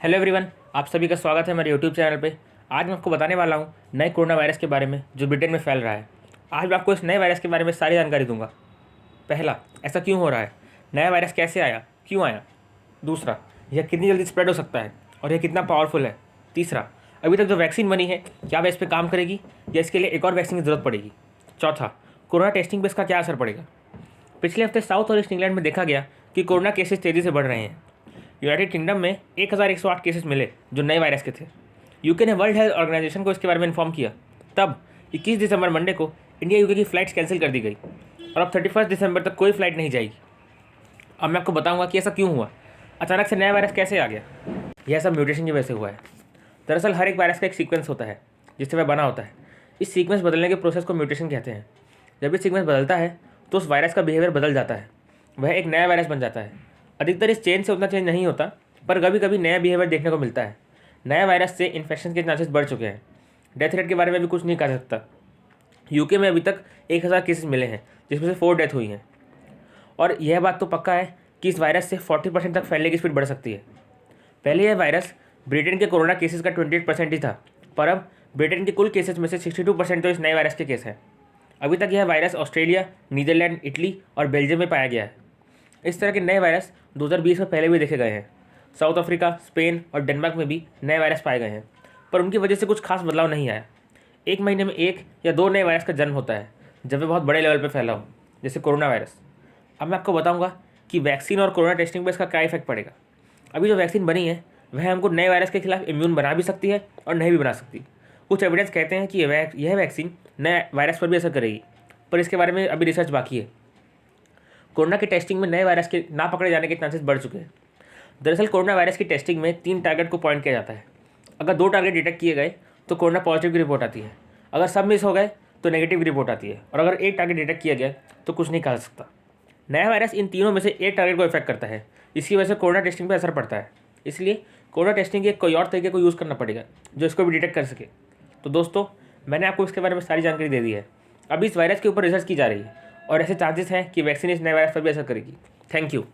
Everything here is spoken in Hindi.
हेलो एवरीवन, आप सभी का स्वागत है मेरे यूट्यूब चैनल पे। आज मैं आपको बताने वाला हूँ नए कोरोना वायरस के बारे में जो ब्रिटेन में फैल रहा है। आज मैं आपको इस नए वायरस के बारे में सारी जानकारी दूंगा। पहला, ऐसा क्यों हो रहा है, नया वायरस कैसे आया, क्यों आया। दूसरा, यह कितनी जल्दी स्प्रेड हो सकता है और यह कितना पावरफुल है। तीसरा, अभी तक जो वैक्सीन बनी है क्या वह इस पर काम करेगी या इसके लिए एक और वैक्सीन की ज़रूरत पड़ेगी। चौथा, कोरोना टेस्टिंग पर इसका क्या असर पड़ेगा। पिछले हफ्ते साउथ और ईस्ट इंग्लैंड में देखा गया कि कोरोना केसेस तेज़ी से बढ़ रहे हैं। यूनाइटेड किंगडम में 1108 केसेस मिले जो नए वायरस के थे। यूके ने वर्ल्ड हेल्थ ऑर्गेनाइजेशन को इसके बारे में इन्फॉर्म किया। तब 21 दिसंबर मंडे को इंडिया यूके की फ़्लाइट्स कैंसिल कर दी गई और अब 31 दिसंबर तक कोई फ़्लाइट नहीं जाएगी। अब मैं आपको बताऊंगा कि ऐसा क्यों हुआ, अचानक से नया वायरस कैसे आ गया। यह सब म्यूटेशन की वजह से हुआ है। दरअसल हर एक वायरस का एक सीक्वेंस होता है जिससे वह बना होता है। इस सीक्वेंस बदलने के प्रोसेस को म्यूटेशन कहते हैं। जब ये सीक्वेंस बदलता है तो उस वायरस का बिहेवियर बदल जाता है, वह एक नया वायरस बन जाता है। अधिकतर इस चेंज से उतना चेंज नहीं होता, पर कभी कभी नया बिहेवियर देखने को मिलता है। नया वायरस से इन्फेक्शन के चांसेस बढ़ चुके हैं। डेथ रेट के बारे में भी कुछ नहीं कह सकता। यूके में अभी तक 1000 केसेस मिले हैं जिसमें से 4 डेथ हुई हैं। और यह बात तो पक्का है कि इस वायरस से 40% तक फैलने की स्पीड बढ़ सकती है। पहले यह वायरस ब्रिटेन के कोरोना केसेस का 28% ही था, पर अब ब्रिटेन के कुल केसेस में से 62% तो इस नए वायरस के केस हैं। अभी तक यह वायरस ऑस्ट्रेलिया, नीदरलैंड, इटली और बेल्जियम में पाया गया है। इस तरह के नए वायरस 2020 में पहले भी देखे गए हैं। साउथ अफ्रीका, स्पेन और डेनमार्क में भी नए वायरस पाए गए हैं, पर उनकी वजह से कुछ खास बदलाव नहीं आया। एक महीने में 1 या 2 नए वायरस का जन्म होता है जब वे बहुत बड़े लेवल पर फैला हो, जैसे कोरोना वायरस। अब मैं आपको बताऊंगा कि वैक्सीन और कोरोना टेस्टिंग पर इसका क्या इफेक्ट पड़ेगा। अभी जो वैक्सीन बनी है वह हमको नए वायरस के खिलाफ इम्यून बना भी सकती है और नहीं भी बना सकती। कुछ एविडेंस कहते हैं कि यह वैक्सीन नए वायरस पर भी असर करेगी, पर इसके बारे में अभी रिसर्च बाकी है। कोरोना की टेस्टिंग में नए वायरस के ना पकड़े जाने के चांसेस बढ़ चुके हैं। दरअसल कोरोना वायरस की टेस्टिंग में 3 टारगेट को पॉइंट किया जाता है। अगर 2 टारगेट डिटेक्ट किए गए तो कोरोना पॉजिटिव की रिपोर्ट आती है। अगर सब मिस हो गए तो नेगेटिव की रिपोर्ट आती है, और अगर एक टारगेट डिटेक्ट किया गया तो कुछ नहीं कहा सकता। नया वायरस इन तीनों में से एक टारगेट को इफेक्ट करता है, इसकी वजह से कोरोना टेस्टिंग पर असर पड़ता है। इसलिए कोरोना टेस्टिंग के कोई और तरीके को यूज़ करना पड़ेगा जो इसको भी डिटेक्ट कर सके। तो दोस्तों, मैंने आपको इसके बारे में सारी जानकारी दे दी है। अभी इस वायरस के ऊपर रिसर्च की जा रही है और ऐसे चांसेस हैं कि वैक्सीन इस नए वायरस पर भी असर करेगी। Thank you.